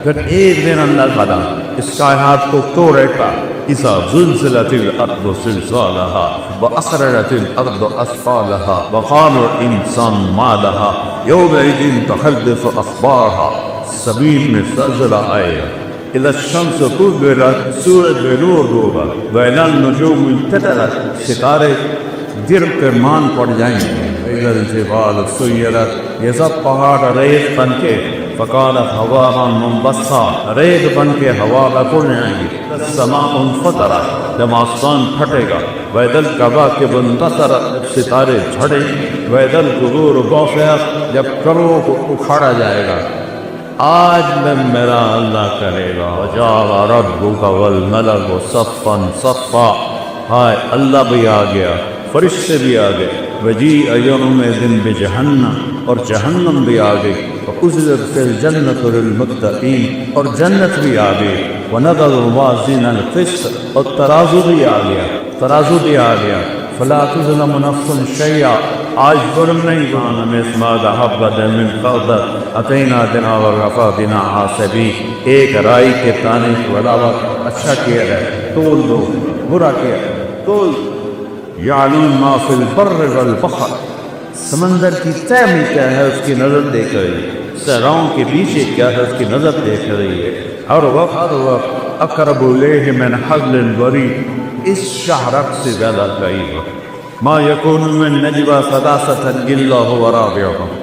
پھر ایک دن اللہ تعالیٰ اس کائنات کو توڑتا، اذا زلزلت الارض زلزالها واخرجت الارض اثقالها وقال الانسان ما لها يومئذ تحدث اخبارها، زمین میں زلزلہ آئے گا، اذا الشمس كورت، سورج میں نور ہوگا، واذا النجوم انفطرت، ستارے گر کر مان پڑ جائیں گے، واذا الجبال سيرت، یہ سب پہاڑ ریت بن کے فقالت هواء منبثا، ریت بن کے ہوا میں اڑ جائیں گی، السماء انفطرت، جب آسمان پھٹے گا، واذا الكواكب انتثرت، ستارے جھڑے، واذا القبور بعثرت، جب قبروں کو اکھاڑا جائے گا۔ آج میں میرا اللہ کرے گا، وجاء ربک والملک صفا صفا، ہائے اللہ بھی آ گیا، فرشتے بھی آ گئے، وجیء یومئذ بجہنم، اور جہنم بھی آ گئی، وأزلفت الجنۃ للمتقین، اور جنت بھی آ گئی، ونضع الموازین القسط، اور ترازو بھی آ گیا، ترازو بھی آ گیا، فلا تظلم نفس شیئا، آج ظلم نہیں ہونا، مثقال حبۃ من خردل اتینا بہا وکفی بنا حاسبین، ایک رائی کے دانے کے علاوہ اچھا کیا ہے تول دو، برا کیا ہے تول دو۔ یعلم ما فی البر والبحر، سمندر کی تہ میں کیا ہے اس کی نظر دیکھ رہی ہے، صحراؤں کے پیچھے کیا ہے اس کی نظر دیکھ رہی ہے، ہر وقت اقرب الیہ من حبل الورید، اس شاہرگ سے زیادہ قریب ہے، ما یکون من نجوی ثلاثۃ الا هو رابعهم،